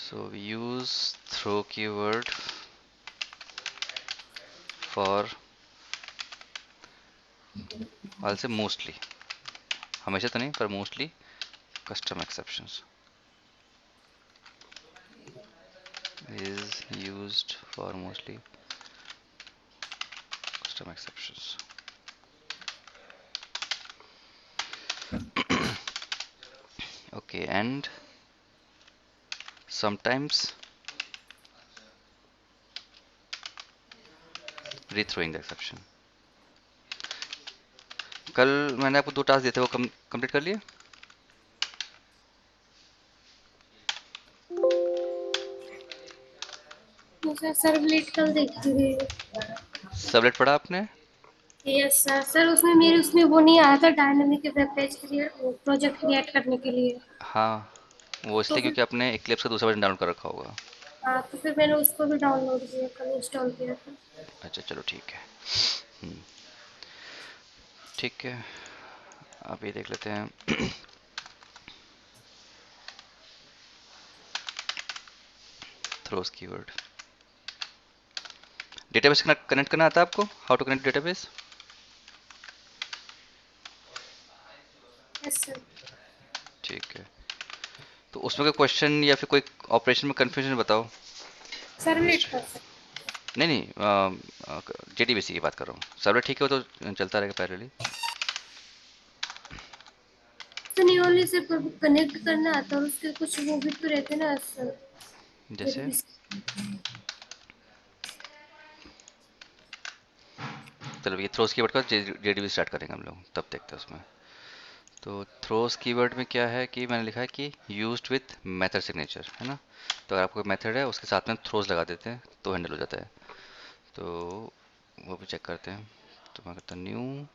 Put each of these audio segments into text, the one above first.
So we use throw keyword for, I'll say mostly, हमेशा तो नहीं पर mostly custom exceptions is used for mostly custom exceptions. Okay, and sometimes rethrowing the exception. कल मैंने आपको 2 task दिए थे, वो कंप्लीट कर लिए? सर सर्वलेट कल देखी थी। सबलेट पढ़ा आपने? Yes sir. सर उसमें मेरे उसमें वो नहीं आया था dynamic web page create project create करने के लिए। हाँ, वो तो इसलिए फिर क्योंकि आपने इक्लिप्स का दूसरा वर्जन डाउनलोड कर रखा होगा। हाँ, तो फिर मैंने उसको भी डाउनलोड किया, कल इंस्टॉल किया था। अच्छा चलो ठीक है। हम्म, ठीक है, अब ये देख लेते हैं। Throws keyword. डेटाबेस कनेक्ट करना आता है आपको? How to connect database? Yes sir. ठीक है, तो उसमें कोई क्वेश्चन या फिर कोई ऑपरेशन में कंफ्यूजन बताओ। सर्वलेट कर सर। नहीं नहीं, जेडीबीसी की बात कर रहा हूँ। सर्वर ठीक है, वो तो चलता रहेगा पैरेलली। तो नहीं ओनली सिर्फ कनेक्ट करना आता, और उसके कुछ वो भी तो रहते ना सर। जैसे चलो ये थ्रोस कीवर्ड का जेडीबी स्टार्ट करेंगे हम लोग, तब देखते हैं उसमें। तो थ्रोस कीवर्ड में क्या है कि मैंने लिखा है कि यूज्ड विथ मेथड सिग्नेचर, है ना। तो अगर आपको मेथड है उसके साथ में थ्रोस लगा देते हैं तो हैंडल हो जाता है। तो वो भी चेक करते हैं। तो मैं करता हूँ new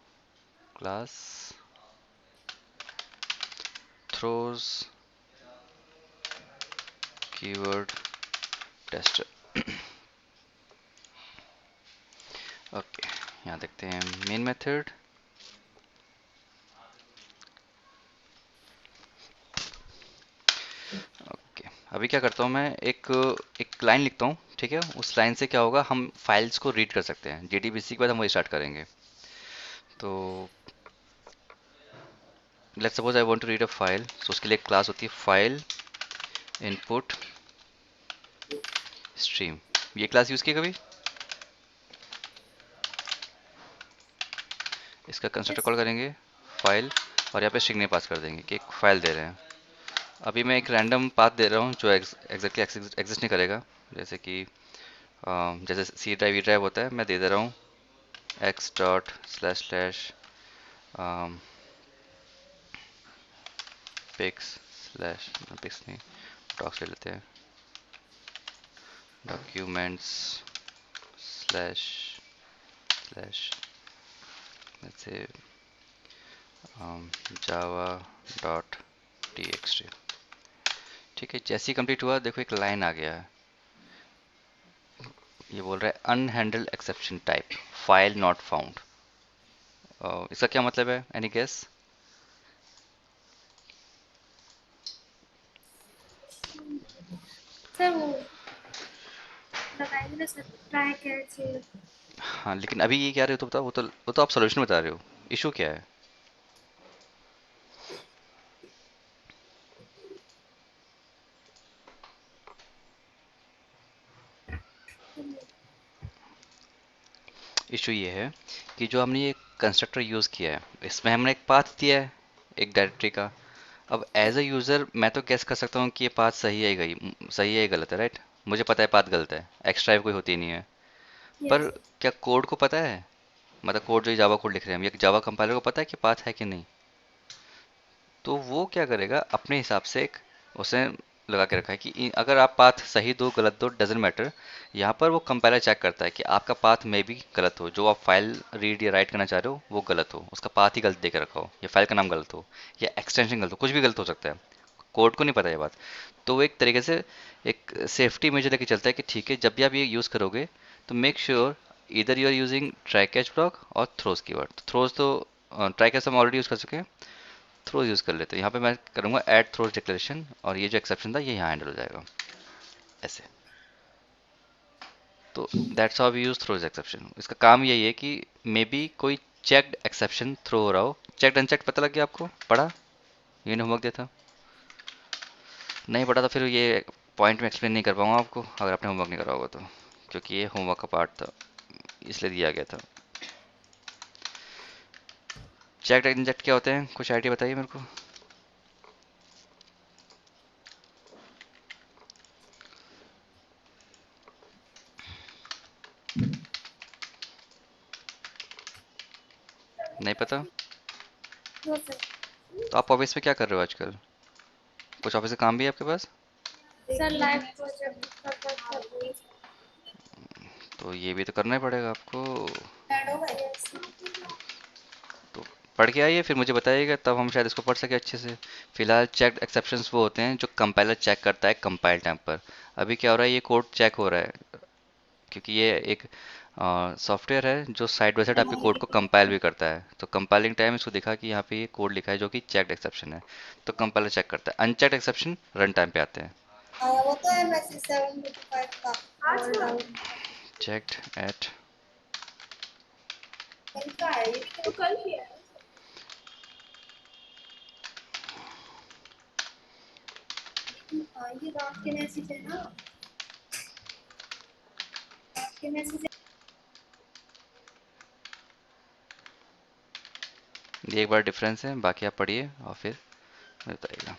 class throws keyword tester. Okay, यहाँ देखते हैं मेन मेथड। ओके, अभी क्या करता हूँ मैं, एक एक लाइन लिखता हूँ, ठीक है। उस लाइन से क्या होगा, हम फाइल्स को रीड कर सकते हैं। जेडीबीसी के बाद हम वही स्टार्ट करेंगे। तो let's suppose I want to read a file, तो उसके लिए एक क्लास होती है फाइल इनपुट स्ट्रीम। ये क्लास यूज़ की कभी? इसका कंस्ट्रक्टर यस। कॉल करेंगे फाइल, और यहाँ पे स्ट्रिंग नेम पास कर देंगे कि एक फाइल दे रहे हैं। अभी मैं एक रैंडम पाथ दे रहा हूँ जो एग्जैक्टली एग्जिस्ट नहीं करेगा। जैसे कि जैसे सी ड्राइव ई ड्राइव होता है, मैं दे दे रहा हूँ X dot slash slash pics slash, pics नहीं, डॉक्स ले लेते हैं, डॉक्यूमेंट्स स्लैश स्लैश, जैसे Java dot T X T. ठीक है, जैसे ही कंप्लीट हुआ देखो एक लाइन आ गया है। ये बोल रहा है unhandled exception type file not found. इसका क्या मतलब है, एनी गेस? सर वो लगाएंगे ना सर, ट्राई कैच। हाँ, लेकिन अभी ये क्या रहे हो तो बताओ, वो तो आप सोल्यूशन बता रहे हो। इशू क्या है? इशू ये है कि जो हमने ये कंस्ट्रक्टर यूज़ किया है, इसमें हमने एक पाथ दिया है एक डायरेक्टरी का। अब एज अ यूज़र मैं तो गेस कर सकता हूँ कि ये पाथ सही है, सही है या गलत है, राइट। मुझे पता है पाथ गलत है, एक्स्ट्रा कोई होती नहीं है। पर यस। क्या कोड को पता है? मतलब कोड जो जावा कोड लिख रहे हैं हम, ये जावा कंपाइलर को पता है कि पाथ है कि नहीं? तो वो क्या करेगा अपने हिसाब से एक उसने लगा के रखा है कि अगर आप पाथ सही दो गलत दो डजेंट मैटर। यहाँ पर वो कंपाइलर चेक करता है कि आपका पाथ में भी गलत हो, जो आप फाइल रीड या राइट करना चाह रहे हो वो गलत हो, उसका पाथ ही गलत दे के रखा हो, या फाइल का नाम गलत हो, या एक्सटेंशन गलत हो, कुछ भी गलत हो सकता है। कोड को नहीं पता ये बात। तो वो एक तरीके से एक सेफ्टी मेजर लेके चलता है कि ठीक है, जब भी आप ये यूज़ करोगे तो मेक श्योर इधर you are using try catch block और थ्रोज कीवर्ड। थ्रोज तो ट्राई कैच हम ऑलरेडी यूज़ कर चुके हैं, थ्रोज यूज़ कर लेते हैं। यहाँ पे मैं करूँगा ऐड थ्रोज डिक्लेरेशन, और ये जो एक्सेप्शन था ये यहाँ हैंडल हो जाएगा। ऐसे। तो that's how we use throws exception. इसका काम यही है कि मे बी कोई चेक्ड एक्सेप्शन थ्रो हो रहा हो। चेक्ड अनचेक्ड पता लग गया आपको? पढ़ा? ये होमवर्क दिया था? नहीं पढ़ा तो फिर ये पॉइंट में एक्सप्लेन नहीं कर पाऊंगा आपको, अगर आपने होमवर्क नहीं करा होगा तो, क्योंकि ये होमवर्क का पार्ट था, इसलिए दिया गया था। चेक्ड इंजेक्ट क्या होते हैं, कुछ आइडिया बताइए मेरे को। नहीं पता? No sir. तो आप ऑफिस में क्या कर रहे हो आजकल? कुछ ऑफिस का काम भी है आपके पास? सर लाइव प्रोजेक्ट का वर्क कर रही हूँ। तो ये भी तो करना ही पड़ेगा आपको। यस। तो पढ़ के आइए, फिर मुझे बताइएगा, तब हम शायद इसको पढ़ सके अच्छे से। फिलहाल चेक्ड एक्सेप्शंस वो होते हैं जो कंपाइलर चेक करता है कंपाइल टाइम पर। अभी क्या हो रहा है, ये कोड चेक हो रहा है, क्योंकि ये एक सॉफ्टवेयर है जो साइड बाय साइड आपके कोड को कंपाइल भी करता है। तो कंपाइलिंग टाइम इसको दिखा कि यहाँ पे ये कोड लिखा है जो कि चेक्ड एक्सेप्शन है, तो कंपाइलर चेक करता है। अनचेक्ड एक्सेप्शन रन टाइम पे आते हैं। वो तो है मैसेज 755 का कॉल डाउन। चेक्ड एट कल का है ये, तो कल किया है। ये रात के मैसेज है ना, रात के मैसेज। ये एक बार डिफरेंस है, बाकी आप पढ़िए और फिर बताइएगा।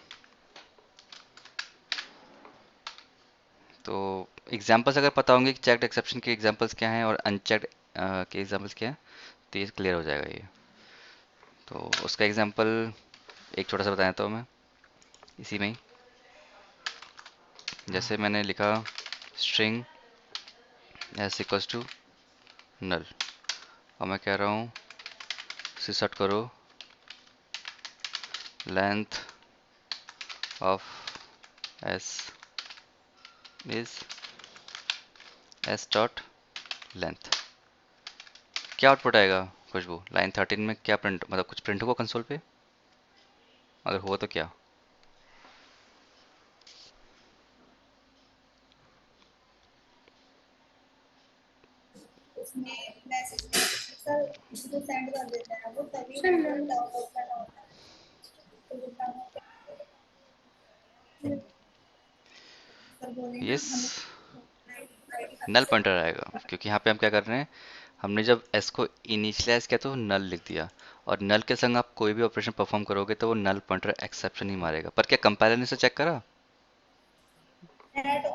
तो एग्जांपल्स अगर पता होंगे कि चेक्ड एक्सेप्शन के एग्जांपल्स क्या हैं और अनचेक्ड के एग्जांपल्स क्या हैं, तो ये क्लियर हो जाएगा ये। तो उसका एग्जांपल एक छोटा सा बताया तो मैं इसी में ही, जैसे मैंने लिखा string S equals to null, और मैं कह रहा हूँ सिसट करो length of S is S dot length. क्या आउटपुट आएगा खुशबू? लाइन 13 में क्या प्रिंट, मतलब कुछ प्रिंट होगा कंसोल पे? अगर हुआ तो क्या? उसमें मैसेज सर इसको सेंड कर देते हैं वो तभी डाउनलोड करना होता है। सर बोले ना यस, हमें आईडी का नल सेंड। पॉइंटर आएगा, क्योंकि यहाँ पे हम क्या कर रहे हैं, हमने जब एस को इनिशियलाइज किया तो नल लिख दिया, और नल के संग आप कोई भी ऑपरेशन परफॉर्म करोगे तो वो नल पॉइंटर एक्सेप्शन ही मारेगा। पर क्या कंपाइलर ने इसे चेक करा? ऐड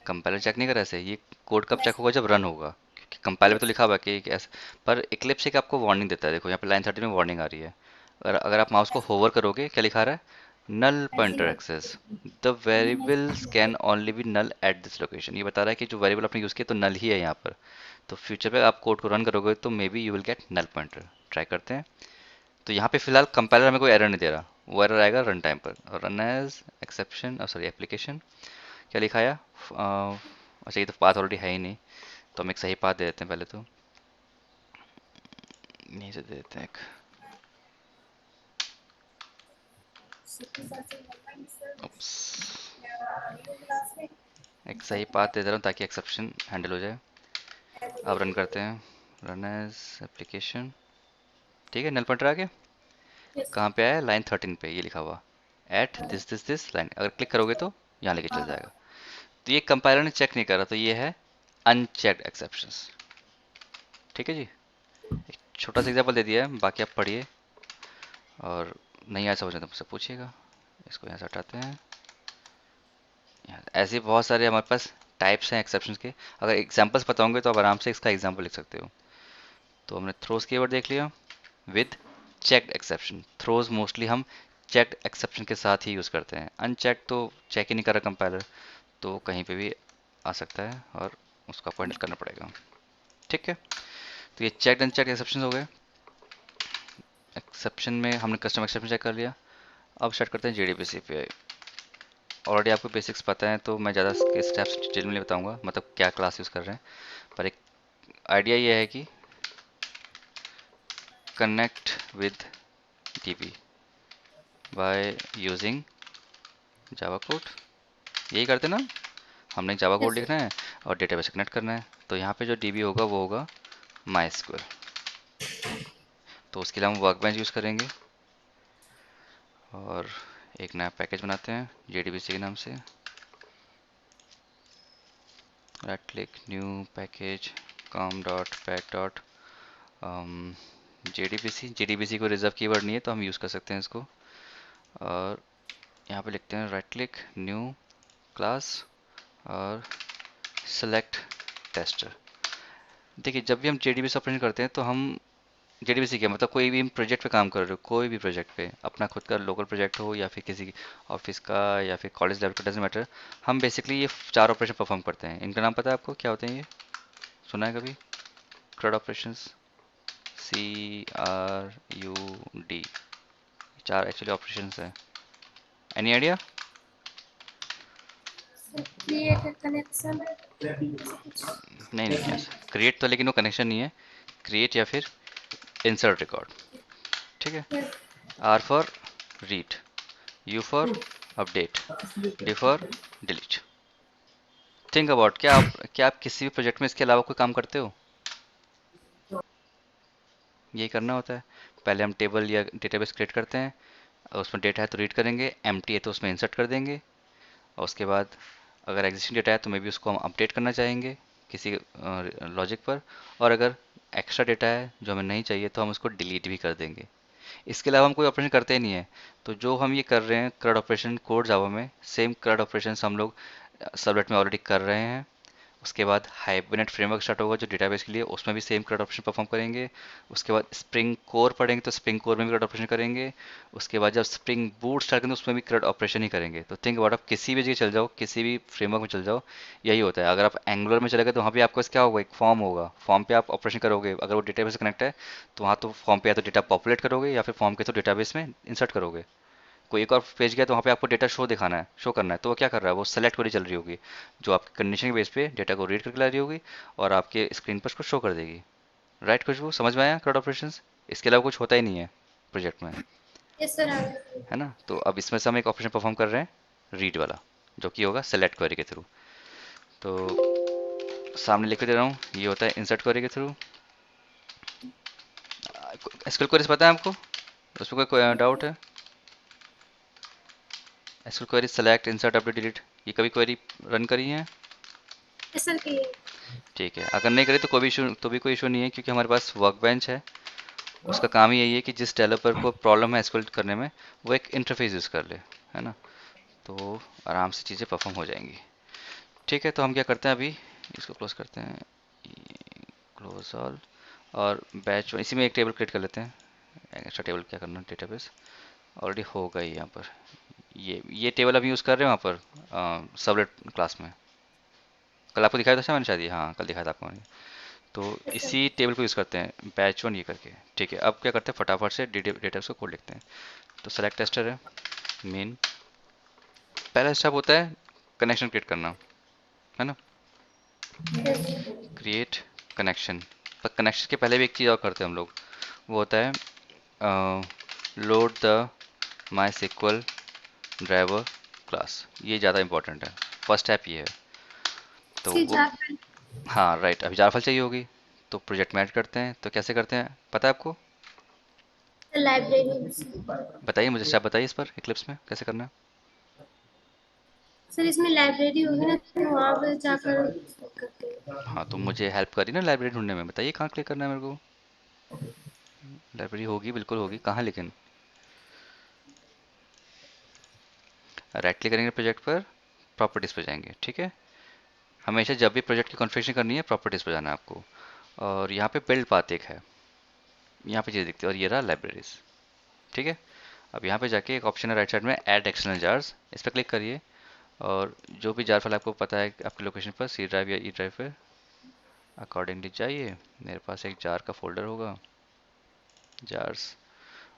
कंपाइलर चेक नहीं करा ऐसे। ये कोड कब चेक मैसेज। होगा? जब रन होगा, क्योंकि कंपाइलर में तो यस। लिखा हुआ है कि ऐसे। पर इक्लिप्स एक आपको वार्निंग देता है, देखो यहाँ पे लाइन 30 में वार्निंग आ रही है। अगर आप माउस को होवर करोगे, क्या लिखा रहा है? नल ऐसे ही पॉइंटर होता access, the variables can only be null at this location. ये बता रहा है कि जो वेरिएबल आपने यूज़ किया तो नल ही है यहाँ पर। तो फ्यूचर पे आप कोड को रन करोगे तो maybe you will get null pointer. Try करते हैं। तो यहाँ पे फिलहाल कंपाइलर हमें कोई एरर नहीं दे रहा, वो एरर आएगा रन टाइम पर। Run as exception, sorry application, क्या लिखा है? अच्छा ये तो पाथ ऑलरेडी है ही नहीं, तो हम एक सही पाथ दे देते हैं पहले तो। यहीं से दे देते हैं एक। उप्स, क्लास में एक सही पाथ दे दे रहा हूँ ताकि एक्सेप्शन हैंडल हो जाए। अब रन करते हैं। Run as application. ठीक है, नल पॉइंटर आ गया। यस। कहाँ पे आया? लाइन 13 पे ये लिखा हुआ एट दिस लाइन। अगर क्लिक करोगे तो यहाँ लेके चल जाएगा। तो ये कंपाइलर ने चेक नहीं करा, तो ये है अनचेक्ड एक्सेप्शंस। ठीक है जी, एक छोटा सा एग्जाम्पल दे दिया है, बाकी आप पढ़िए, और नहीं आया समझ में तो मुझसे पूछिएगा। इसको यहाँ से हटाते हैं। ऐसे बहुत सारे हमारे पास टाइप्स हैं एक्सेप्शंस के। अगर एग्जांपल्स पता होंगे तो आप आराम से इसका एग्जांपल लिख सकते हो। तो हमने थ्रोज कीवर्ड देख लिया with checked exception. Throws mostly हम चेक्ड एक्सेप्शन के साथ ही यूज़ करते हैं। अनचेक तो चेक ही नहीं कर रहा कंपाइलर, तो कहीं पे भी आ सकता है और उसको आपको हैंडल करना पड़ेगा। ठीक है, तो ये चेक्ड अनचेक्ड एक्सेप्शन हो गए। एक्सेप्शन में हमने कस्टम एक्सेप्शन चेक कर लिया। अब स्टार्ट करते हैं JDBC पे। ऑलरेडी आपको बेसिक्स पता है तो मैं ज़्यादा इसके स्टेप्स डिटेल में नहीं बताऊंगा, मतलब क्या क्लास यूज़ कर रहे हैं। पर एक आइडिया ये है कि connect with DB by using Java code, यही करते ना? हमने जावा कोड यस लिखना सर। है और डेटाबेस से कनेक्ट करना है। तो यहाँ पे जो डीबी होगा वो होगा माई स्क्वेल। तो उसके लिए हम वर्कबेंच यूज़ करेंगे और एक नया पैकेज बनाते हैं JDBC के नाम से। Right click, new package, com dot pack dot JDBC। JDBC को रिजर्व कीवर्ड नहीं है तो हम यूज़ कर सकते हैं इसको। और यहाँ पे लिखते हैं राइट क्लिक, न्यू क्लास और सेलेक्ट टेस्टर। देखिए जब भी हम JDBC ऑपरेशन करते हैं तो हम JDBC क्या मतलब कोई भी प्रोजेक्ट पे काम कर रहे हो, कोई भी प्रोजेक्ट पे, अपना खुद का लोकल प्रोजेक्ट हो या फिर किसी ऑफिस का या फिर कॉलेज लेवल का, डजेंट मैटर। हम बेसिकली ये चार ऑपरेशन परफॉर्म करते हैं। इनका नाम पता है आपको क्या होते हैं ये? सुना है कभी? CRUD ऑपरेशंस, CRUD, चार एक्चुअली ऑपरेशंस हैं। Any idea? Sir create connection कुछ। नहीं नहीं, ऐसा क्रिएट तो, लेकिन वो कनेक्शन नहीं है। क्रिएट या फिर इंसर्ट रिकॉर्ड। ठीक है। Yes. R for read, U for update, D for delete. Think about, क्या आप किसी भी प्रोजेक्ट में इसके अलावा कोई काम करते हो? यही करना होता है। पहले हम टेबल या डेटाबेस क्रिएट करते हैं और उसमें डेटा है तो रीड करेंगे, एम्प्टी है तो उसमें इंसर्ट कर देंगे। और उसके बाद अगर एग्जिस्टिंग डेटा है तो मे बी उसको हम अपडेट करना चाहेंगे किसी लॉजिक पर। और अगर एक्स्ट्रा डेटा है जो हमें नहीं चाहिए तो हम उसको डिलीट भी कर देंगे। इसके अलावा हम कोई ऑपरेशन करते ही नहीं है। तो जो हम ये कर रहे हैं CRUD ऑपरेशन कोड जावा में, सेम CRUD ऑपरेशन हम लोग सर्वलेट में ऑलरेडी कर रहे हैं। उसके बाद हाइबरनेट फ्रेमवर्क स्टार्ट होगा जो डेटाबेस के लिए, उसमें भी सेम CRUD ऑपरेशन परफॉर्म करेंगे। उसके बाद स्प्रिंग कोर पढ़ेंगे तो स्प्रिंग कोर में भी CRUD ऑपरेशन करेंगे। उसके बाद जब स्प्रिंग बूट स्टार्ट करेंगे तो उसमें भी CRUD ऑपरेशन ही करेंगे। तो थिंक अबाउट, आप किसी भी जगह चल जाओ, किसी भी फ्रेमवर्क में चल जाओ, यही होता है। अगर आप एंगुलर में चले गए तो वहाँ पे आपको क्या होगा, एक फॉर्म होगा, फॉर्म पे आप ऑपरेशन करोगे। अगर वो डेटाबेस से कनेक्ट है तो वहाँ तो फॉर्म पे या तो डेटा पॉपुलेट करोगे या फिर फॉर्म के तो डेटाबेस में इंसर्ट करोगे। कोई एक और पेज गया तो वहाँ पे आपको डेटा शो दिखाना है, शो करना है, तो वो क्या कर रहा है, वो सेलेक्ट वाली चल रही होगी जो आपकी कंडीशन के बेस पे डेटा को रीड करके ला रही होगी और आपके स्क्रीन पर उसको शो कर देगी। राइट खुशबू, समझ में आया CRUD ऑपरेशंस? इसके अलावा कुछ होता ही नहीं है प्रोजेक्ट में, यस सर आ गया। है ना? तो अब इसमें से हम एक ऑपरेशन परफॉर्म कर रहे हैं रीड वाला, जो कि होगा सेलेक्ट क्वेरी के थ्रू। तो सामने लिख के दे रहा हूँ, ये होता है इंसर्ट क्वेरी के थ्रू। एसक्यूएल क्वेरीज पता है आपको? उसमें कोई डाउट है? SQL query select, insert, update, delete, ये कभी क्वेरी रन करी है? यस सर की है। ठीक है, अगर नहीं करी तो कोई भी इशू, तो भी कोई इशू नहीं है, क्योंकि हमारे पास वर्कबेंच है। उसका काम ही यही है कि जिस डेवलपर को प्रॉब्लम है एसक्यूएल करने में, वो एक इंटरफेस यूज़ कर ले, है ना? तो आराम से चीज़ें परफॉर्म हो जाएंगी। ठीक है, तो हम क्या करते हैं अभी, इसको क्लोज करते हैं, क्लोज ऑल। और बैच इसी में एक टेबल क्रिएट कर लेते हैं। एक्स्ट्रा टेबल क्या करना, डेटाबेस ऑलरेडी हो गई यहाँ पर। ये टेबल अभी यूज़ कर रहे हैं वहाँ पर सबलेट क्लास में। कल आपको दिखाया था शायद मैंने, शायद हाँ कल दिखाया था आपको मैंने। तो यस सर। इसी टेबल को यूज़ करते हैं, बैच वन ये करके। ठीक है, अब क्या करते हैं, फटाफट से डेटा को कोड लिखते हैं। तो सेलेक्ट टेस्टर है, मेन, पहला स्टेप होता है कनेक्शन क्रिएट करना, है ना? यस। Create connection. पर कनेक्शन के पहले भी एक चीज़ और करते हैं हम लोग, वो होता है load the MySQL driver class. ये ज़्यादा इंपॉर्टेंट है, फर्स्ट स्टेप ये है। तो सी वो, जावा। हाँ राइट, अभी जार फाइल चाहिए होगी तो प्रोजेक्ट में ऐड करते हैं। तो कैसे करते हैं पता है आपको? लाइब्रेरी। बताइए मुझे, स्टेप बताइए इस पर, इक्लिप्स में कैसे करना है। सर इसमें लाइब्रेरी होगी ना तो वहाँ पे जाकर करते हैं। हाँ तो मुझे हेल्प करिए ना लाइब्रेरी ढूंढने में, बताइए कहाँ क्लिक करना है मेरे को। लाइब्रेरी होगी, बिल्कुल होगी, कहाँ लेकिन? राइट क्लिक करेंगे प्रोजेक्ट पर, प्रॉपर्टीज़ पे जाएंगे, ठीक है? हमेशा जब भी प्रोजेक्ट की कॉन्फ़िगरेशन करनी है प्रॉपर्टीज़ पे जाना है आपको। और यहाँ पे बिल्ड पाथ एक है, यहाँ पे चीज़ दिखती है, और ये रहा लाइब्रेरीज। ठीक है, अब यहाँ पे जाके एक ऑप्शन है राइट साइड में, ऐड एक्सटर्नल जार्स, इस पर क्लिक करिए। और जो भी जार फाइल आपको पता है आपके लोकेशन पर, सी ड्राइव या ई ड्राइव पे, अकॉर्डिंगली जाइए। मेरे पास एक जार का फोल्डर होगा, जार्स,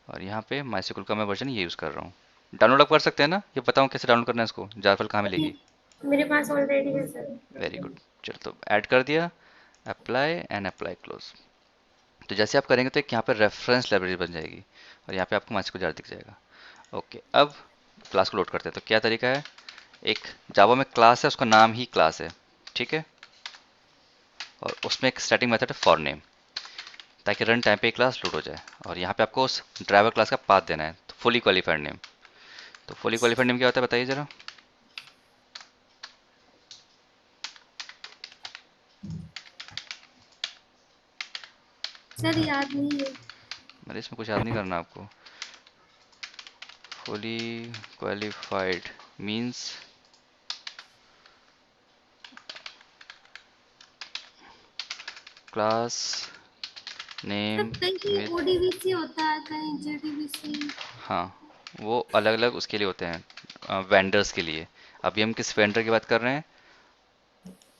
और यहाँ पे माइस्क्ल का मैं वर्जन ये यूज़ कर रहा हूँ। डाउनलोड आप कर सकते हैं ना, ये बताऊँ कैसे डाउनलोड करना है इसको, जार फाइल कहाँ मिलेगी? मेरे पास ऑलरेडी है सर। वेरी गुड, चलो तो ऐड कर दिया, अप्लाई एंड अप्लाई क्लोज। तो जैसे आप करेंगे तो एक यहाँ पे रेफरेंस लाइब्रेरी बन जाएगी और यहाँ पे आपको माइस्क्ल जार दिख जाएगा। ओके, अब क्लास को लोड करते हैं। तो क्या तरीका है, एक जावा में क्लास है, उसका नाम ही क्लास है, ठीक है। और उसमें एक स्टैटिक मेथड है फॉर नेम, ताकि रन टाइम पे क्लास लोड हो जाए। और यहाँ पे आपको उस ड्राइवर क्लास का पाथ देना है, तो फुली क्वालिफाइड नेम। तो फुली क्वालिफाइड नेम क्या होता है बताइए जरा। सर याद नहीं है। मतलब इसमें कुछ याद नहीं करना आपको। Fully qualified means class sir name कहीं कहीं विथ, ओडीबीसी होता है, कहीं जेडीबीसी। हाँ, वो अलग अलग उसके लिए होते हैं, वेंडर्स के लिए। अभी हम किस वेंडर की बात कर रहे हैं?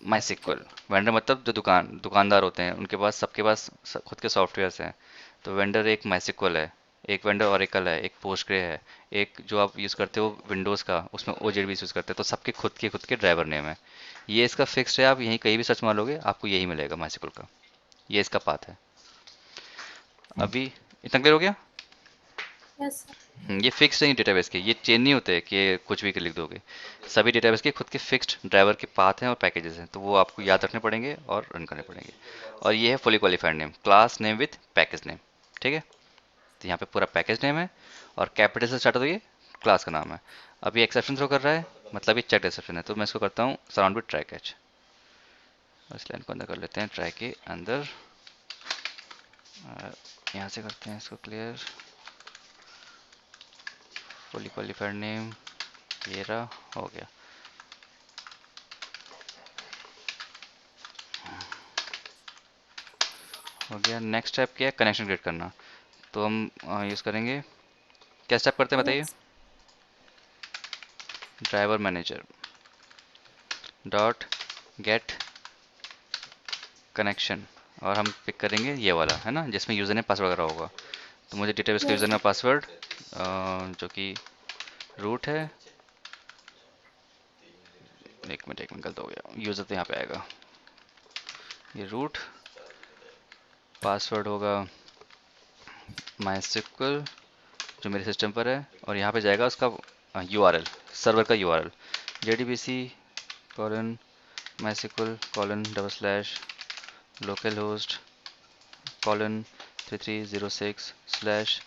माई सिक्वल। वेंडर मतलब जो दुकानदार होते हैं, उनके पास, सबके पास खुद के सॉफ्टवेयर्स हैं। तो वेंडर एक माई सिक्वल है, एक वेंडर ओरेकल है, एक पोस्टग्रे है, एक जो आप यूज़ करते हो विंडोज़ का, उसमें ओजेडबीसी यूज़ करते हैं। तो सबके खुद के ड्राइवर नेम है। ये इसका फिक्स्ड है, आप यहीं कहीं भी सर्च मारोगे आपको यही मिलेगा माई सिक्वल का। ये इसका पाथ है। अभी इतना क्लियर हो गया? Yes sir. ये फिक्स्ड नहीं डेटाबेस के, ये चेन नहीं होते कि कुछ भी लिख दोगे। सभी डेटाबेस के खुद के फिक्स्ड ड्राइवर के पाथ हैं और पैकेजेस हैं, तो वो आपको याद रखने पड़ेंगे और रन करने पड़ेंगे। और ये है fully qualified name, class name with package name, ठीक है। तो यहाँ पे पूरा पैकेज नेम है और कैपिटल से स्टार्ट होती है, क्लास का नाम है। अब ये एक्सेप्शन थ्रो कर रहा है, मतलब ये चेक एक्सेप्शन है, तो मैं इसको करता हूँ सराउंड विथ ट्राई कैच। इस लाइन को अंदर कर लेते हैं ट्राई के अंदर, यहाँ से करते हैं इसको क्लियर। फुली क्वालिफाइड नेम ये रहा, हो गया। हो गया। नेक्स्ट स्टेप क्या है? कनेक्शन क्रिएट करना। तो हम यूज़ करेंगे, क्या स्टेप करते हैं बताइए। Yes. Driver manager dot get connection, और हम पिक करेंगे ये वाला है ना, जिसमें यूज़र नेम पासवर्ड वगैरह होगा। तो मुझे डेटाबेस का yes user name sir. Password जो कि रूट है, एक मिनट गलत हो गया, यूज़र तो यहाँ पे आएगा, ये रूट, पासवर्ड होगा माई सिक्वल जो मेरे सिस्टम पर है, और यहाँ पे जाएगा उसका यूआरएल, सर्वर का URL, JDBC colon MySQL colon double slash localhost colon 3306 slash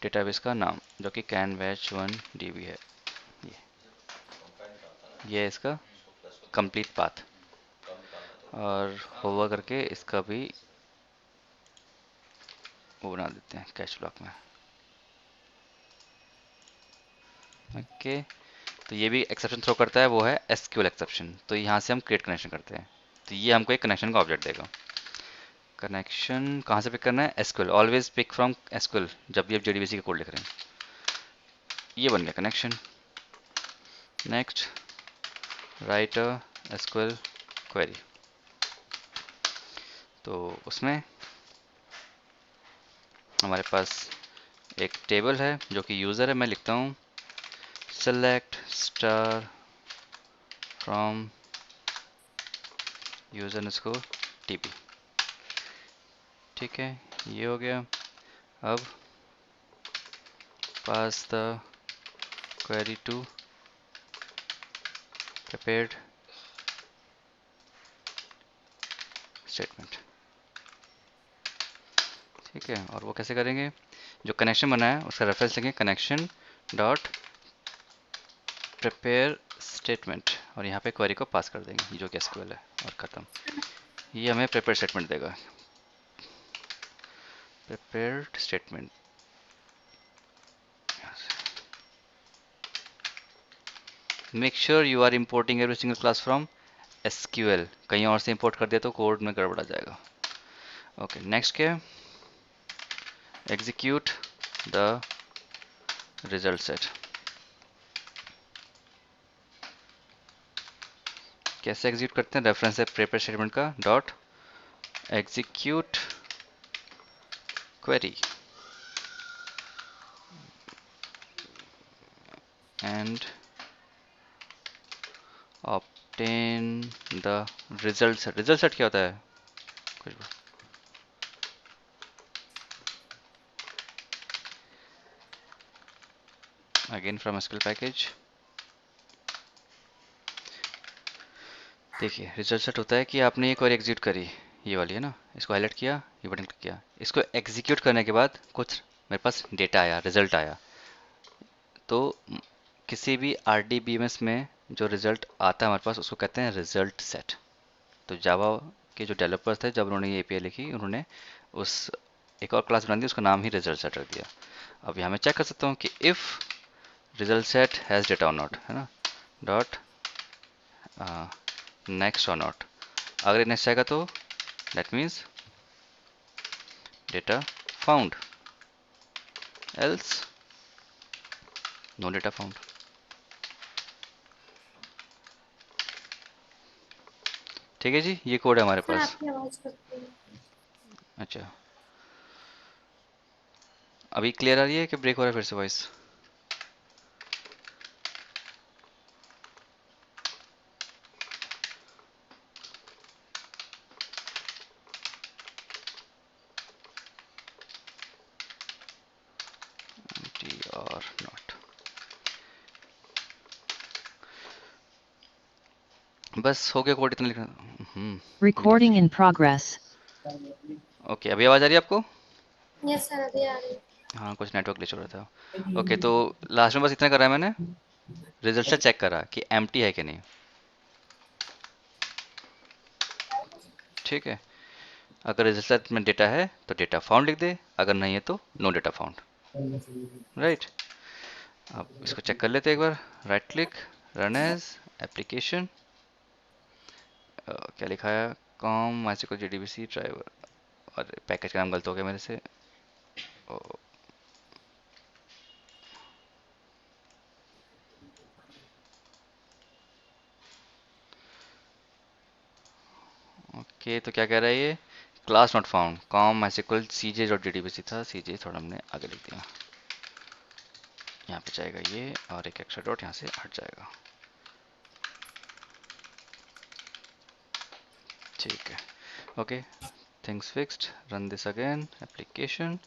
database का नाम जो कि CAN-1 DB है। ये ये है इसका कंप्लीट पाथ। और होवर करके इसका भी वो बना देते हैं कैच ब्लॉक में। ओके, तो ये भी एक्सेप्शन थ्रो करता है, वो है SQL एक्सेप्शन। तो यहाँ से हम क्रिएट कनेक्शन करते हैं, तो ये हमको एक कनेक्शन का ऑब्जेक्ट देगा। कनेक्शन कहाँ से पिक करना है? SQL, always pick from SQL जब भी आप JDBC का कोड लिख रहे हैं। ये बन गया connection. Next right SQL query. तो उसमें हमारे पास एक टेबल है जो कि यूज़र है, मैं लिखता हूँ सेलेक्ट स्टार फ्रॉम यूजर इसको TP, ठीक है। ये हो गया। अब pass the query to prepared statement, ठीक है। और वो कैसे करेंगे? जो कनेक्शन बना है उसका रेफरेंस लेंगे, कनेक्शन डॉट प्रिपेयर स्टेटमेंट, और यहाँ पे क्वेरी को पास कर देंगे जो कि SQL है, और ख़त्म। ये हमें प्रिपेयर स्टेटमेंट देगा, prepared statement. Make sure you are importing every single class from SQL, कहीं और से इंपोर्ट कर दिया तो कोड में गड़बड़ा जाएगा। ओके, नेक्स्ट क्या है? Execute the result set. कैसे एग्जीक्यूट करते हैं? रेफरेंस है प्रिपेयर स्टेटमेंट का, dot execute query and obtain the result set. Result set क्या होता है? कुछ अगेन फ्रॉम SQL पैकेज, देखिए रिजल्ट सेट होता है कि आपने एक और एग्जीक्यूट करी, ये वाली है ना, इसको हाईलाइट किया, ये बटन क्लिक किया, इसको एग्जीक्यूट करने के बाद कुछ मेरे पास डेटा आया, रिजल्ट आया। तो किसी भी RDBMS में जो रिजल्ट आता है हमारे पास उसको कहते हैं रिजल्ट सेट। तो जावा के जो डेवलपर्स थे जब उन्होंने ये API लिखी, उन्होंने उस एक और क्लास बना दी, उसका नाम ही रिजल्ट सेट रख दिया। अब यहाँ मैं चेक कर सकता हूँ कि if result set has data और नॉट, है ना, डॉट नेक्स्ट और नॉट। अगर ये नेक्स्ट आएगा तो that means data found, else no data found. ठीक है जी, ये कोड है हमारे सर पास। आपकी आवाज करती है। अच्छा, अभी क्लियर आ रही है कि ब्रेक हो रहा है फिर से वॉइस? टी और नॉट, बस हो गया कोड, इतना लिखना। Recording in progress. ओके, अभी आवाज़ आ रही है आपको? यस सर अभी आ रही है। हाँ, कुछ नेटवर्क ग्लिच हो रहा था। ओके, तो लास्ट में बस इतना करा है मैंने, रिजल्ट से चेक करा कि एम्प्टी है कि नहीं। ठीक है, अगर रिजल्ट में डेटा है तो डेटा फाउंड लिख दे, अगर नहीं है तो नो डेटा फाउंड। राइट, अब इसको चेक कर लेते हैं एक बार। Right click, run as application, क्या लिखा है, कॉम माइसिकल JDBC ड्राइवर, और पैकेज का नाम गलत हो गया मेरे से। ओके, तो क्या कह रहा है ये, class not found, com MySQL CJ.JDBC था, CJ थोड़ा हमने आगे लिख दिया। यहाँ पे जाएगा ये, और एक एक्स्ट्रा डॉट यहाँ से हट जाएगा। ठीक है, okay, things fixed, run this again application,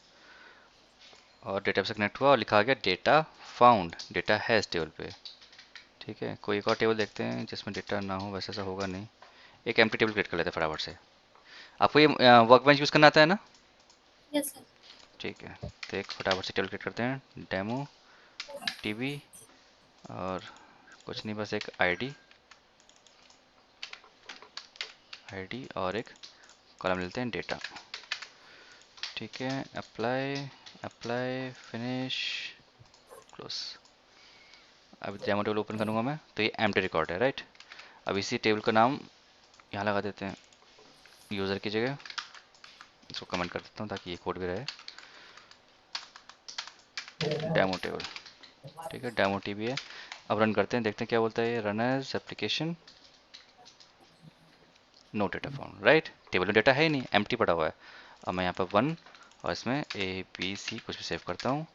और डेटा से कनेक्ट हुआ और लिखा आ गया डेटा फाउंड, डेटा है इस टेबल पे। ठीक है, कोई एक और टेबल देखते हैं जिसमें डेटा ना हो, वैसे ऐसा होगा नहीं। एक एम्प्टी टेबल क्रिएट कर लेते हैं फटाफट से। आपको ये वर्कबेंच यूज़ करना आता है ना? Yes sir. ठीक है, तो एक फटाफट से टेबल क्रिएट करते हैं, डेमो टीवी, और कुछ नहीं, बस एक आईडी और एक कॉलम लेते हैं डेटा। ठीक है, अप्लाई, अप्लाई फिनिश, क्लोज। अब डेमो टेबल ओपन करूँगा मैं, तो ये एम्प्टी रिकॉर्ड है, राइट। अब इसी टेबल का नाम यहाँ लगा देते हैं, यूज़र की जगह। इसको कमेंट कर देता हूँ ताकि ये कोड भी रहे, डेमो टेबल। ठीक है, डेमो टीवी है। अब रन करते हैं, देखते हैं क्या बोलता है ये, run as application, no data found, right. Table में डेटा है ही नहीं, एम्प्टी पड़ा हुआ है। अब मैं यहाँ पर 1 और इसमें ABC कुछ भी सेव करता हूँ,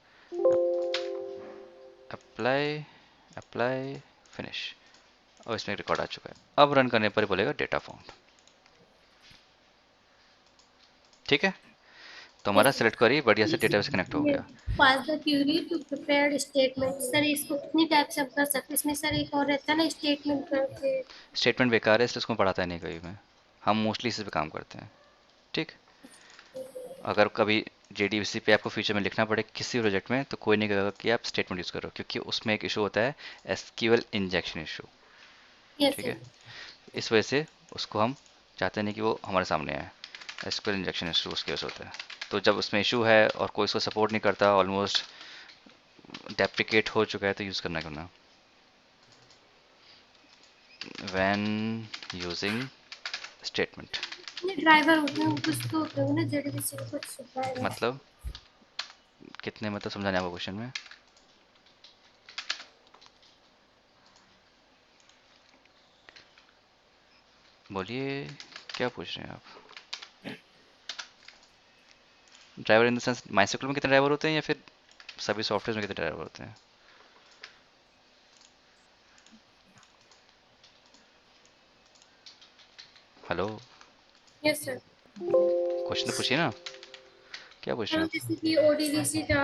अप्लाई, अप्लाई फिनिश, और इसमें रिकॉर्ड आ चुका है। अब रन करने पर बोलेगा डेटा फाउंड। ठीक है, तो हमारा यस सिलेक्ट करिए, बढ़िया से डेटाबेस से कनेक्ट हो सर। ये गया। Pass the query to prepared statement, sir इसको कितनी टाइप से हम कर सकते हैं? इसमें सर एक और रहता है ना स्टेटमेंट करके। स्टेटमेंट बेकार है, इसलिए उसको पढ़ाता है नहीं कभी मैं, हम मोस्टली इसी पे काम करते हैं। ठीक, अगर कभी JDBC पे आपको फ्यूचर में लिखना पड़े किसी प्रोजेक्ट में, तो कोई नहीं कहेगा कि आप स्टेटमेंट यूज़ करो, क्योंकि उसमें एक इशू होता है, SQL इंजेक्शन इशू। यस ठीक सर। है, इस वजह से उसको हम चाहते नहीं कि वो हमारे सामने आए। SQL इंजेक्शन इशू उसकी वजह से होता है। तो जब उसमें इशू है और कोई इसको सपोर्ट नहीं करता, ऑलमोस्ट डेप्रिकेट हो चुका है, तो यूज़ करना क्यों ना, व्हेन यूजिंग स्टेटमेंट। ये ड्राइवर होते हैं कुछ तो होते हैं ना जेडीबीसी में कुछ ड्राइवर। मतलब कितने, मतलब समझाने आपको क्वेश्चन में? बोलिए, क्या पूछ रहे हैं आप? ड्राइवर इन द सेंस माइसिकल में कितने ड्राइवर होते हैं, या फिर सभी सॉफ्टवेयर में कितने ड्राइवर होते हैं? Hello, yes sir. क्वेश्चन तो पूछिए ना, क्या पूछ रहे हम हैं जैसे कि ओडीडीसी का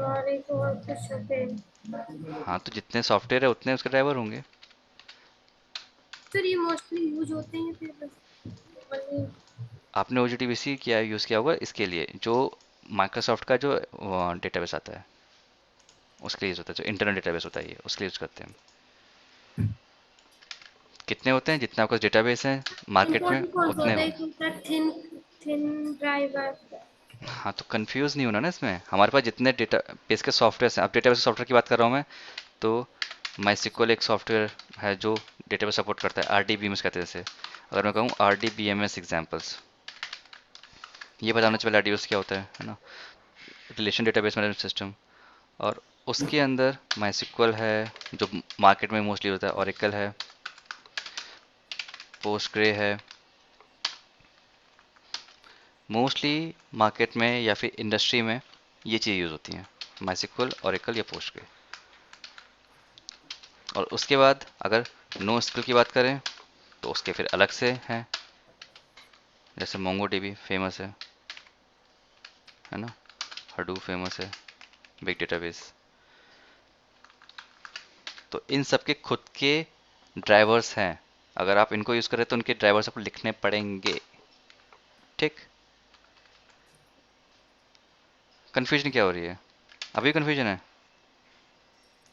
और एक और कुछ होते हैं। आप? हाँ, तो जितने सॉफ्टवेयर है उतने उसके ड्राइवर होंगे। सर ये मोस्टली यूज होते हैं फिर बस only- आपने OJTBC किया यूज़ किया होगा इसके लिए, जो माइक्रोसॉफ्ट का जो डेटाबेस आता है उसके लिए यूज़ होता है, जो इंटरनल डेटाबेस होता है ये उसके लिए यूज़ करते हैं। कितने होते हैं, जितना आपका डेटाबेस है मार्केट में इम्पोर्टेंट कौन सा उतने होता है, हो। एक होता है थिन थिन ड्राइवर। हाँ तो कंफ्यूज नहीं होना ना इसमें, हमारे पास जितने डेटा बेस के सॉफ्टवेयर हैं, अब डेटाबेस सॉफ्टवेयर की बात कर रहा हूँ मैं, तो MySQL एक सॉफ्टवेयर है जो डेटाबेस सपोर्ट करता है, RDBMS कहते हैं जैसे। अगर मैं कहूँ RDBMS एग्जाम्पल्स, ये बताना चाहिए RDBMS क्या होता है ना, रिलेशन डेटाबेस मैनेजमेंट सिस्टम। और उसके अंदर MySQL है जो मार्केट में मोस्टली होता है, Oracle है, Postgre है। मोस्टली मार्केट में या फिर इंडस्ट्री में ये चीज़ यूज़ होती हैं, MySQL, Oracle या Postgre। और उसके बाद अगर नो स्किल की बात करें तो उसके फिर अलग से हैं, जैसे MongoDB फेमस है ना, Hadoop फेमस है, बिग डेटाबेस। तो इन सब के खुद के ड्राइवर्स हैं, अगर आप इनको यूज़ करें तो उनके ड्राइवर्स आपको लिखने पड़ेंगे। ठीक, कन्फ्यूजन क्या हो रही है, अभी कन्फ्यूजन है?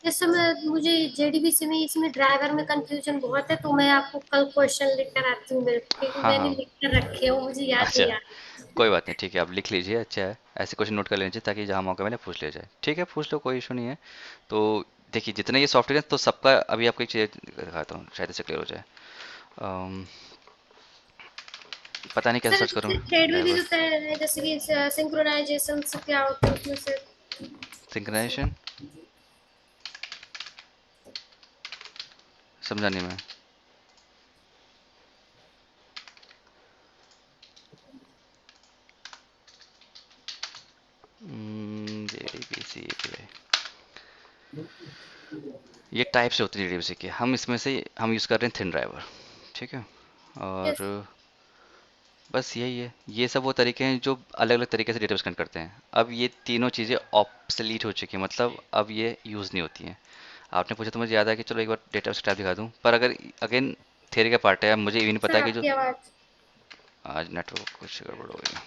इस समय मुझे जेडीबीसी में इसमें ड्राइवर में कंफ्यूजन बहुत है, तो मैं आपको कल क्वेश्चन लिख कर आती हूँ मेरे, क्योंकि हाँ मैंने हाँ, लिख कर रखे हो, मुझे याद अच्छा, नहीं आ रही। कोई बात नहीं, ठीक है, आप लिख लीजिए, अच्छा है, ऐसे क्वेश्चन नोट कर लेना चाहिए ताकि जहाँ मौका मिले पूछ लिया जाए। ठीक है, पूछ लो, कोई इशू नहीं है। तो देखिए जितने ये सॉफ्टवेयर हैं तो सबका अभी आपको एक चीज़ दिखाता हूँ, शायद इससे क्लियर हो जाए। अम, पता नहीं कैसे सर सर्च करूँ। इससे थ्रेड में भी ड्राइवर जो है, जैसे कि सिंक्रोनाइजेशन से क्या होता है उसमें से। सिंक्रोनाइजेशन, समझा नहीं मैं। JDBC API, ये टाइप से होती है JDBC के, हम इसमें से हम यूज़ कर रहे हैं थिन ड्राइवर। ठीक है, और यस। बस यही है, ये सब वो तरीके हैं जो अलग अलग तरीके से डेटाबेस कनेक्ट करते हैं। अब ये तीनों चीज़ें ऑब्सलीट हो चुकी हैं, मतलब अब ये यूज़ नहीं होती हैं। आपने पूछा तो मुझे याद है कि चलो एक बार डेटाबेस टाइप दिखा दूं, पर अगर अगेन थियरी का पार्ट है, अब मुझे ये भी नहीं सर पता कि जो आपकी आवाज। आज नेटवर्क कुछ गड़बड़ हो गई।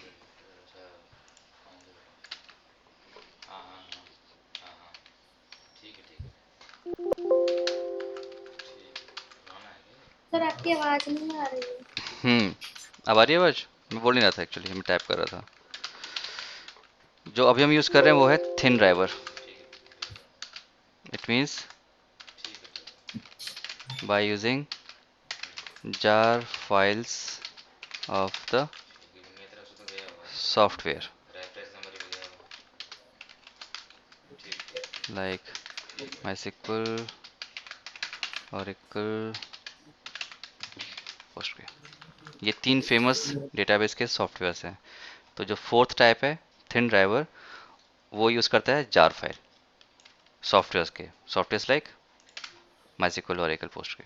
सर आपकी आवाज नहीं आ रही है। अब आ रही है आवाज? मैं बोल नहीं रहा था एक्चुअली, मैं टाइप कर रहा था। जो अभी हम यूज़ कर रहे हैं वो है thin driver. It means by using jar files of the software like MySQL, Oracle, Postgre। ये तीन फेमस डेटाबेस के सॉफ्टवेयर्स हैं। तो जो फोर्थ टाइप है थिन ड्राइवर, वो यूज़ करता है जार फाइल सॉफ्टवेयर्स के, softwares like MySQL, Oracle, Postgre।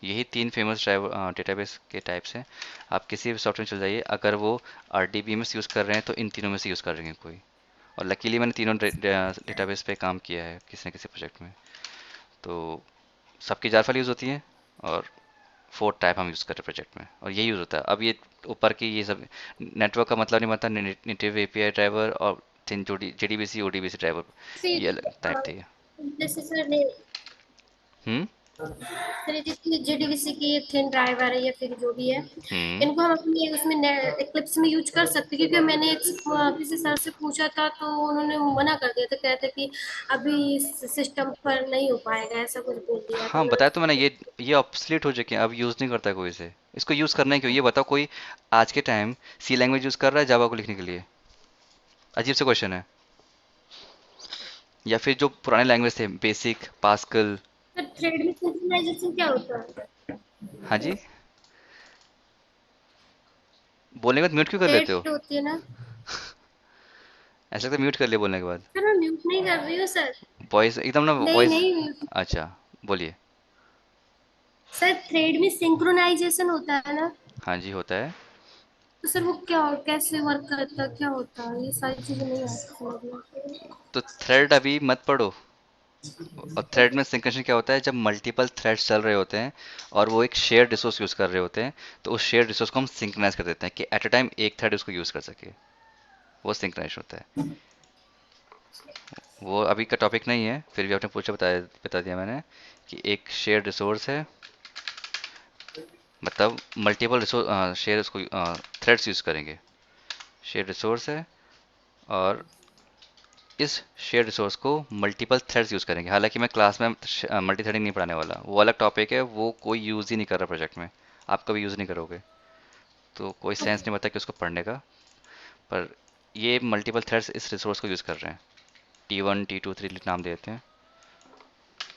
यही तीन फेमस ड्राइवर डेटाबेस के टाइप्स हैं। आप किसी भी सॉफ्टवेयर में चल जाइए, अगर वो RDBMS यूज़ कर रहे हैं तो इन तीनों में से यूज़ कर रहे हैं कोई। और लकीली मैंने तीनों डेटाबेस पे काम किया है किसी न किसी प्रोजेक्ट में। तो सबकी जार फाइल यूज़ होती है, और फोर्थ टाइप हम यूज़ करते हैं प्रोजेक्ट में, और यही यूज़ होता है। अब ये ऊपर की ये सब नेटवर्क का मतलब नहीं बनता, नेटिव API ड्राइवर और थिन JDBC ODBC ड्राइवर, फिर ये अलग टाइप थी। जैसे सर ने हम्म सर जितनी जेडीबीसी की ये थिन ड्राइवर है या फिर जो भी है, हम्म इनको हम अपने उसमें एक्लिप्स में यूज कर सकते हैं, क्योंकि मैंने किसी सर से पूछा था तो उन्होंने मना कर दिया था, कहते कि अभी सिस्टम पर नहीं हो पाएगा, ऐसा कुछ बोल दिया था हाँ मैं। बताया तो मैंने, ये ऑब्सलीट हो चुके हैं, अब यूज़ नहीं करता कोई इसे। इसको यूज़ करना है क्यों, ये बताओ कोई आज के टाइम सी लैंग्वेज यूज़ कर रहा है जावा को लिखने के लिए? अजीब सा क्वेश्चन है। या फिर जो पुराने लैंग्वेज थे, बेसिक, पास्कल। सर थ्रेड में सिंक्रोनाइजेशन क्या होता है? हाँ जी, बोलने के बाद म्यूट क्यों कर लेते हो? थ्रेड होती है ना। ऐसा लगता है म्यूट कर लिया बोलने के बाद। सर मैं म्यूट नहीं कर रही हूँ सर। वॉइस एकदम ना, नहीं वॉइस। नहीं म्यूट। अच्छा, बोलिए। सर थ्रेड में सिंक्रोनाइजेशन होता है ना, हाँ जी, होता है। तो सर वो क्या, कैसे वर्क करता है, क्या होता है, ये सारी चीजें नहीं आती समझ में। तो थ्रेड अभी मत पढ़ो, और थ्रेड में सिंक्रोनाइजेशन क्या होता है, जब मल्टीपल थ्रेड्स चल रहे होते हैं और वो एक शेयर्ड रिसोर्स यूज़ कर रहे होते हैं, तो उस शेयर्ड रिसोर्स को हम सिंक्रोनाइज कर देते हैं कि एट अ टाइम एक थ्रेड उसको यूज़ कर सके। वो सिंक्रोनाइजेशन होता है। वो अभी का टॉपिक नहीं है, फिर भी आपने पूछा, बता दिया मैंने कि एक शेयर्ड रिसोर्स है, मतलब मल्टीपल रिसोर्स शेयर उसको थ्रेड्स यूज़ करेंगे। शेयर्ड रिसोर्स है और इस शेयर रिसोर्स को मल्टीपल थ्रेड्स यूज़ करेंगे। हालांकि मैं क्लास में मल्टी थ्रेडिंग नहीं पढ़ाने वाला, वो अलग टॉपिक है, वो कोई यूज़ ही नहीं कर रहा प्रोजेक्ट में। आप कभी यूज़ नहीं करोगे तो कोई सेंस ओके। नहीं बनता कि उसको पढ़ने का। पर ये मल्टीपल थ्रेड्स इस रिसोर्स को यूज़ कर रहे हैं। T1 T2 3 नाम देते हैं,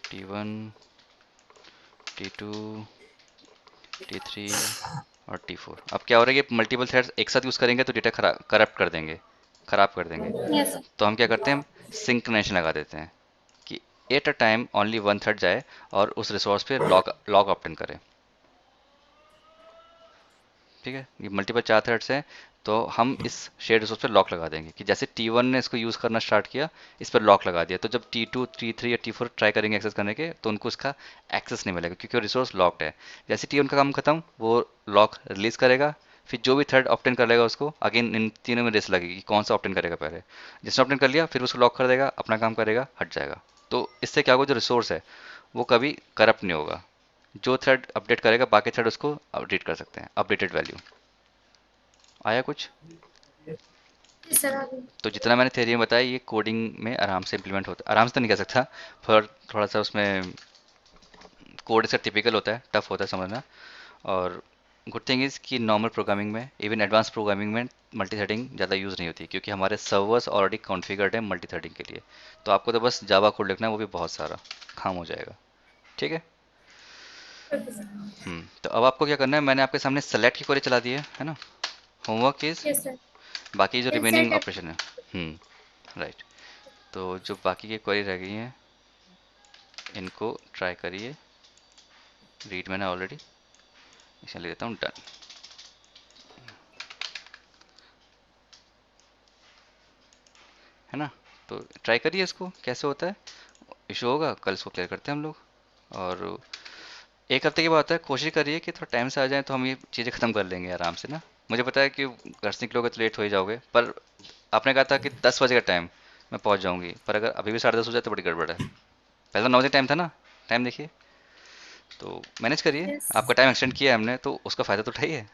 T1 T2 T3 और T4। अब क्या हो रहा है कि मल्टीपल थ्रेड्स एक साथ यूज़ करेंगे तो डेटा करप्ट कर देंगे, खराब कर देंगे। Yes sir. तो हम क्या करते हैं, सिंक्रोनाइजेशन लगा देते हैं कि at a time only one thread जाए और उस रिसोर्स पे लॉक लॉक ऑप्टेन करे। ठीक है, ये मल्टीपल चार थ्रेड्स हैं, तो हम इस शेयर रिसोर्स पे लॉक लगा देंगे कि जैसे T1 ने इसको यूज़ करना स्टार्ट किया, इस पर लॉक लगा दिया, तो जब T2 T3 या T4 ट्राई करेंगे एक्सेस करने के, तो उनको इसका एक्सेस नहीं मिलेगा क्योंकि वो रिसोर्स लॉक्ड है। जैसे T1 का काम खत्म, वो लॉक रिलीज करेगा, फिर जो भी थ्रेड ऑप्टेन कर लेगा उसको अगेन इन तीनों में रेस लगेगी कि कौन सा ऑप्टेन करेगा पहले। जिसने ऑप्टेन कर लिया फिर उसको लॉक कर देगा, अपना काम करेगा, हट जाएगा। तो इससे क्या होगा, जो रिसोर्स है वो कभी करप्ट नहीं होगा। जो थ्रेड अपडेट करेगा बाकी थ्रेड उसको अपडेट कर सकते हैं, अपडेटेड वैल्यू। आया कुछ? यस सर आगे। तो जितना मैंने थ्योरी में बताया ये कोडिंग में आराम से इम्प्लीमेंट होता है, आराम से तो नहीं कह सकता, पर थोड़ा सा उसमें कोड इसका टिपिकल होता है, टफ होता है समझना। और गुड थिंग इज़ कि नॉर्मल प्रोग्रामिंग में, इवन एडवांस प्रोग्रामिंग में मल्टी थ्रेडिंग ज़्यादा यूज़ नहीं होती क्योंकि हमारे सर्वर्स ऑलरेडी कॉन्फ़िगर्ड है मल्टी थ्रेडिंग के लिए। तो आपको तो बस जावा कोड लिखना है, वो भी बहुत सारा काम हो जाएगा। ठीक है। Okay sir. तो अब आपको क्या करना है, मैंने आपके सामने सेलेक्ट की क्वेरी चला दी है ना। Homework is yes sir. बाकी जो रिमेनिंग इंसर्ट एट। ऑपरेशन है। राइट। तो जो बाकी की क्वेरी रह गई हैं इनको ट्राई करिए। रीड मैंने ऑलरेडी, इसे ले देता हूँ डन। है ना। तो ट्राई करिए इसको कैसे होता है। इशू होगा कल इसको क्लियर करते हैं हम लोग। और एक हफ्ते के बाद होता है, कोशिश करिए कि थोड़ा टाइम से आ जाए तो हम ये चीज़ें ख़त्म कर लेंगे आराम से ना। मुझे पता है कि घर से निकलोगे तो लेट हो ही जाओगे, पर आपने कहा था कि 10 बजे का टाइम मैं पहुंच जाऊंगी, पर अगर अभी भी 10:30 हो जाए तो बड़ी गड़बड़ है। पहले तो 9 बजे टाइम था ना। टाइम देखिए, तो मैनेज करिए। यस। आपका टाइम एक्सटेंड किया है हमने तो उसका फ़ायदा तो उठाइए।